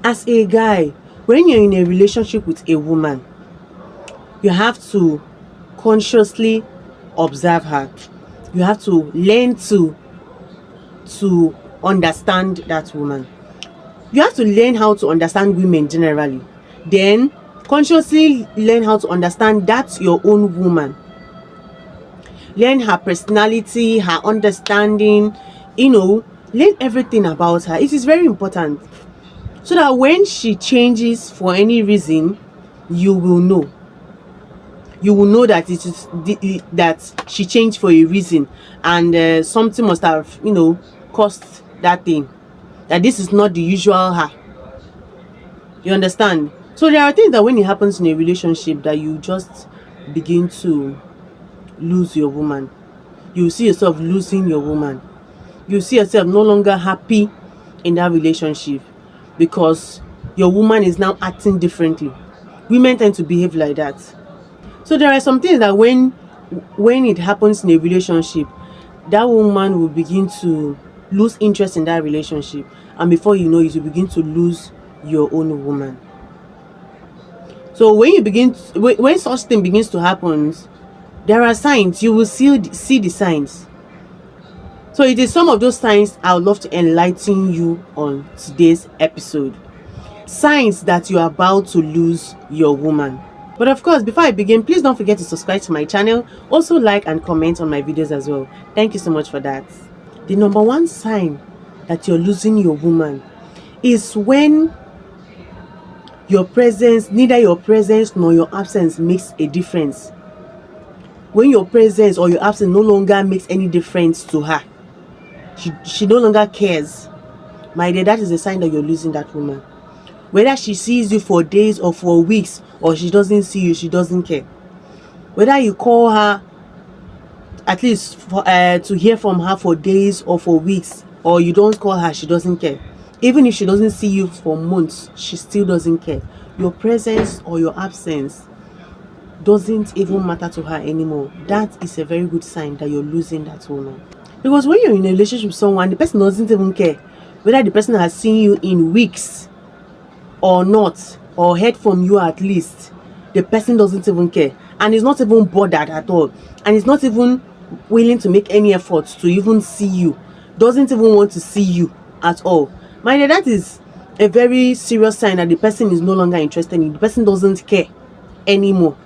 As a guy, when you're in a relationship with a woman, you have to consciously observe her. You have to learn to understand that woman. You have to learn how to understand women generally. Then consciously learn how to understand that's your own woman. Learn her personality, her understanding, learn everything about her. It is very important so that when she changes for any reason, you will know. You will know that that she changed for a reason, and something must have caused that thing. That this is not the usual her. You understand? So there are things that when it happens in a relationship that you just begin to lose your woman. You see yourself losing your woman. You see yourself no longer happy in that relationship because your woman is now acting differently. Women tend to behave like that. So there are some things that when it happens in a relationship, that woman will begin to lose interest in that relationship, and before you know it, you begin to lose your own woman. So when such thing begins to happen, there are signs. You will see the signs. So it is some of those signs I would love to enlighten you on today's episode. Signs that you are about to lose your woman. But of course, before I begin, please don't forget to subscribe to my channel. Also like and comment on my videos as well. Thank you so much for that. The number one sign that you're losing your woman is when neither your presence nor your absence makes a difference. When your presence or your absence no longer makes any difference to her. She no longer cares. My dear, that is a sign that you're losing that woman. Whether she sees you for days or for weeks, or she doesn't see you, she doesn't care. Whether you call her at least to hear from her for days or for weeks, or you don't call her, she doesn't care. Even if she doesn't see you for months, she still doesn't care. Your presence or your absence doesn't even matter to her anymore. That is a very good sign that you're losing that woman. Because when you're in a relationship with someone, the person doesn't even care whether the person has seen you in weeks or not, or heard from you at least. The person doesn't even care, and is not even bothered at all, and is not even willing to make any efforts to even see you, doesn't even want to see you at all. My dear, that is a very serious sign that the person is no longer interested in you. The person doesn't care anymore.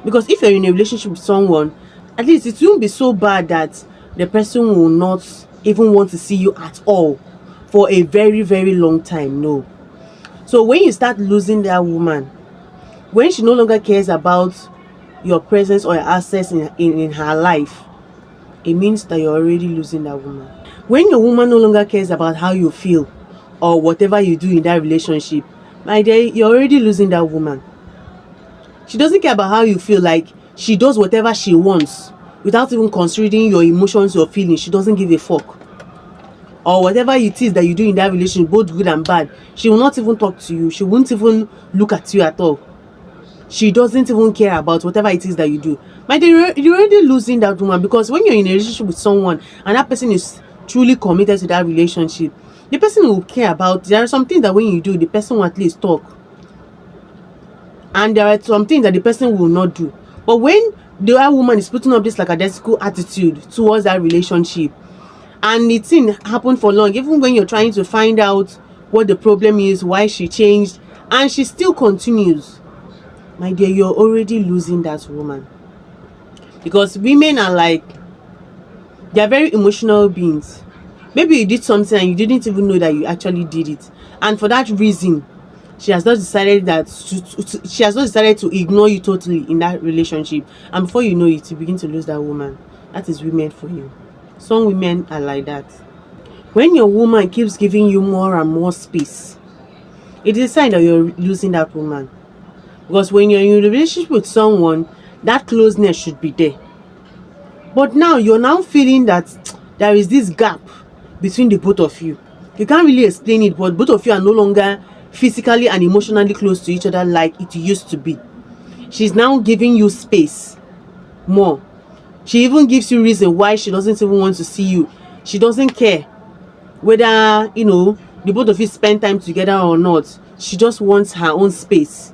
Because if you're in a relationship with someone, at least it won't be so bad that the person will not even want to see you at all for a very, very long time. No. So when you start losing that woman, when she no longer cares about your presence or your access in her life, it means that you're already losing that woman. When your woman no longer cares about how you feel or whatever you do in that relationship, my dear, you're already losing that woman. She doesn't care about how you feel. Like, she does whatever she wants without even considering your emotions, your feelings. She doesn't give a fuck. Or whatever it is that you do in that relationship, both good and bad, she will not even talk to you. She won't even look at you at all. She doesn't even care about whatever it is that you do. My dear, you're already losing that woman, because when you're in a relationship with someone and that person is truly committed to that relationship, the person will care about. There are some things that when you do, the person will at least talk. And there are some things that the person will not do. But when the other woman is putting up this lackadaisical attitude towards that relationship, and the thing happened for long, even when you're trying to find out what the problem is, why she changed, and she still continues, my dear, you're already losing that woman. Because women are like, they're very emotional beings. Maybe you did something and you didn't even know that you actually did it, and for that reason, she has just decided to ignore you totally in that relationship, and before you know it, you begin to lose that woman. That is women for you. Some women are like that. When your woman keeps giving you more and more space, it is a sign that you're losing that woman. Because when you're in a relationship with someone, that closeness should be there. But now you're now feeling that there is this gap between the both of you. You can't really explain it, but both of you are no longer physically and emotionally close to each other like it used to be. She's now giving you space more. She even gives you reason why she doesn't even want to see you. She doesn't care whether the both of you spend time together or not, she just wants her own space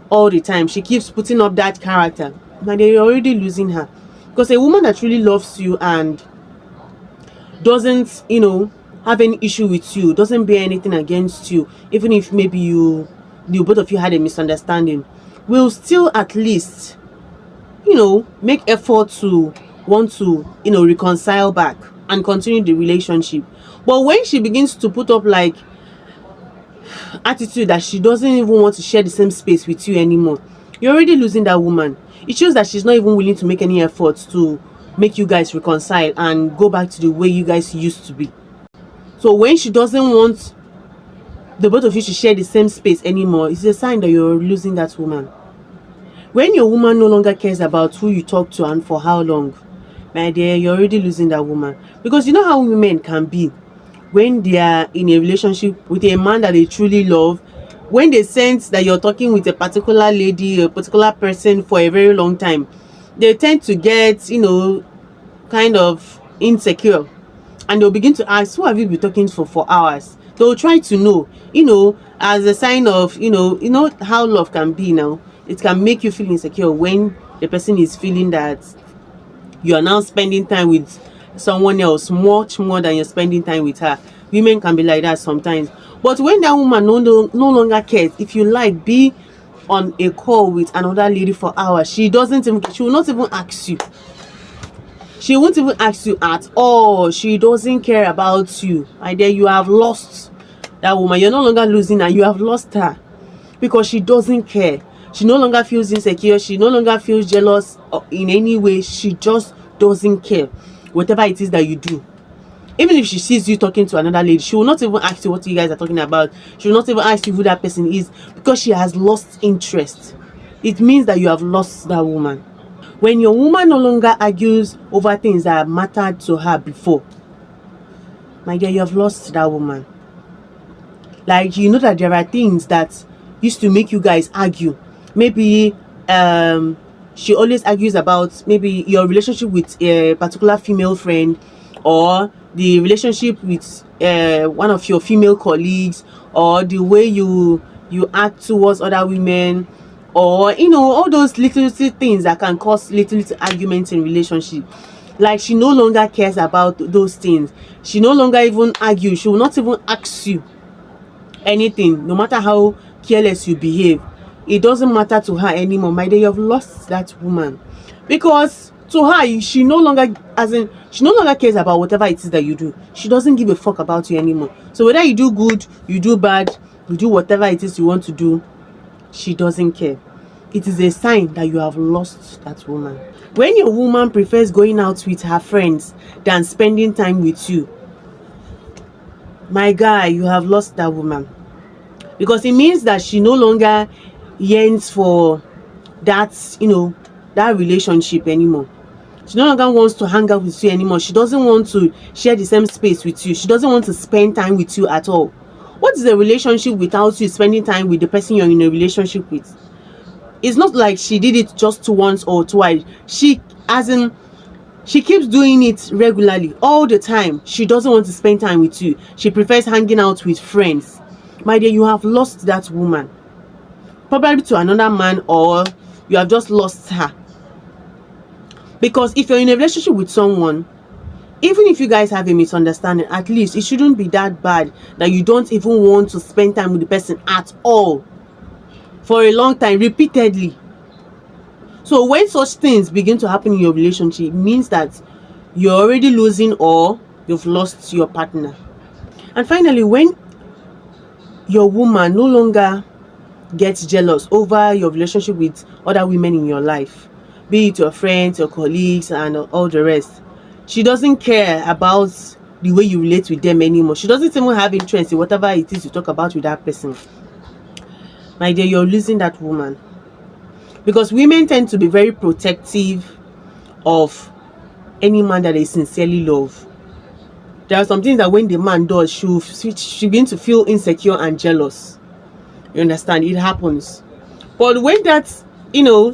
all the time. She keeps putting up that character. My dear, you're already losing her. Because a woman that really loves you and doesn't, have any issue with you, doesn't bear anything against you, even if maybe the both of you had a misunderstanding, will still at least, make effort to want to, reconcile back and continue the relationship. But when she begins to put up like attitude that she doesn't even want to share the same space with you anymore, you're already losing that woman. It shows that she's not even willing to make any efforts to make you guys reconcile and go back to the way you guys used to be. So when she doesn't want the both of you to share the same space anymore, it's a sign that you're losing that woman. When your woman no longer cares about who you talk to and for how long, my dear, you're already losing that woman. Because you know how women can be when they are in a relationship with a man that they truly love. When they sense that you're talking with a particular lady, a particular person for a very long time, they tend to get, kind of insecure. And they'll begin to ask, who have you been talking for hours? They'll try to know, as a sign of, how love can be now. It can make you feel insecure when the person is feeling that you are now spending time with someone else much more than you're spending time with her. Women can be like that sometimes. But when that woman no longer cares, if you like, be on a call with another lady for hours, she will not even ask you. She won't even ask you at all. She doesn't care about you. And then you have lost that woman. You're no longer losing her. You have lost her because she doesn't care. She no longer feels insecure. She no longer feels jealous in any way. She just doesn't care. Whatever it is that you do. Even if she sees you talking to another lady, she will not even ask you what you guys are talking about. She will not even ask you who that person is because she has lost interest. It means that you have lost that woman. When your woman no longer argues over things that mattered to her before, my dear, you have lost that woman. Like, you know that there are things that used to make you guys argue. Maybe she always argues about maybe your relationship with a particular female friend, or the relationship with one of your female colleagues, or the way you act towards other women, or all those little things that can cause little arguments in relationship. Like, she no longer cares about those things. She no longer even argues. She will not even ask you anything, no matter how careless you behave. It doesn't matter to her anymore. My dear, you have lost that woman. Because to her, she no longer cares about whatever it is that you do. She doesn't give a fuck about you anymore. So whether you do good, you do bad, you do whatever it is you want to do, she doesn't care. It is a sign that you have lost that woman. When your woman prefers going out with her friends than spending time with you, my guy, you have lost that woman. Because it means that she no longer yearns for that, that relationship anymore. She no longer wants to hang out with you anymore. She doesn't want to share the same space with you. She doesn't want to spend time with you at all. What is a relationship without you spending time with the person you're in a relationship with? It's not like she did it just once or twice. She keeps doing it regularly, all the time. She doesn't want to spend time with you. She prefers hanging out with friends. My dear, you have lost that woman. Probably to another man, or you have just lost her. Because if you're in a relationship with someone, even if you guys have a misunderstanding, at least it shouldn't be that bad that you don't even want to spend time with the person at all for a long time, repeatedly. So when such things begin to happen in your relationship, it means that you're already losing, or you've lost your partner. And finally, when your woman no longer gets jealous over your relationship with other women in your life, be it your friends, your colleagues, and all the rest, she doesn't care about the way you relate with them anymore. She doesn't even have interest in whatever it is you talk about with that person. My dear, you're losing that woman. Because women tend to be very protective of any man that they sincerely love. There are some things that when the man does, she begins to feel insecure and jealous. You understand? It happens. But when that,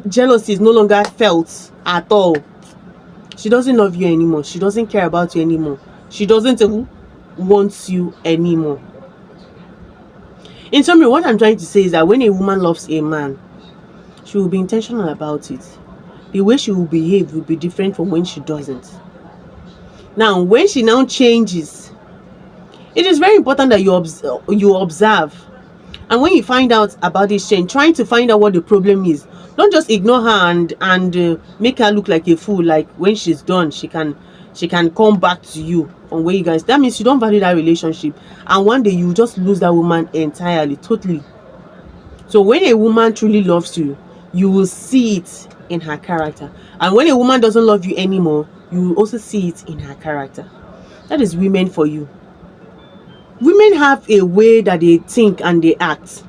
jealousy is no longer felt at all, she doesn't love you anymore. She doesn't care about you anymore. She doesn't even want you anymore. In summary, what I'm trying to say is that when a woman loves a man, she will be intentional about it. The way she will behave will be different from when she doesn't. Now, when she now changes, it is very important that you observe. And when you find out about this change, trying to find out what the problem is. Don't just ignore her and make her look like a fool. Like when she's done, she can come back to you on where you guys. That means you don't value that relationship, and one day you just lose that woman entirely, totally. So when a woman truly loves you, you will see it in her character. And when a woman doesn't love you anymore, you will also see it in her character. That is women for you. Women have a way that they think and they act.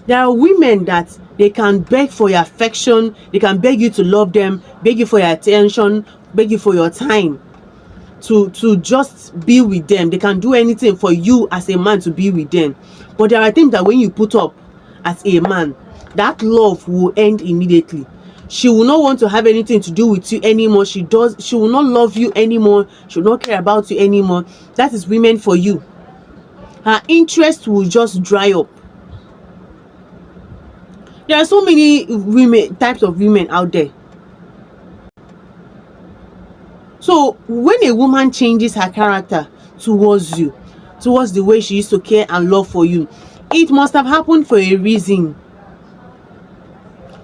There are women that they can beg for your affection, they can beg you to love them, beg you for your attention, beg you for your time, to just be with them. They can do anything for you as a man to be with them. But there are things that when you put up as a man, that love will end immediately. She will not want to have anything to do with you anymore. She will not love you anymore. She will not care about you anymore. That is women for you. Her interest will just dry up. There are so many types of women out there. So when a woman changes her character towards you, towards the way she used to care and love for you, it must have happened for a reason.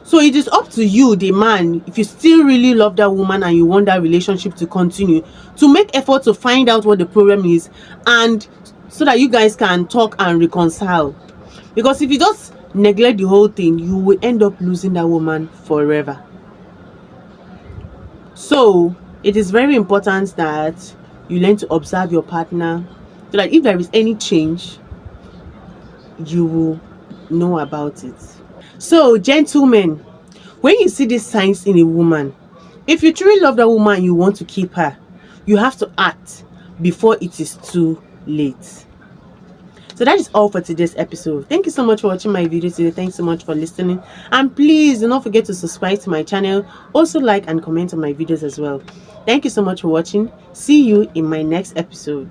So it is up to you, the man, if you still really love that woman and you want that relationship to continue, to make effort to find out what the problem is, and so that you guys can talk and reconcile. Because if you just neglect the whole thing, you will end up losing that woman forever. So it is very important that you learn to observe your partner, so that if there is any change, you will know about it. So gentlemen, when you see these signs in a woman, if you truly love that woman and you want to keep her, you have to act before it is too late. So that is all for today's episode. Thank you so much for watching my video today. Thanks so much for listening, and please do not forget to subscribe to my channel. Also like and comment on my videos as well. Thank you so much for watching. See you in my next episode.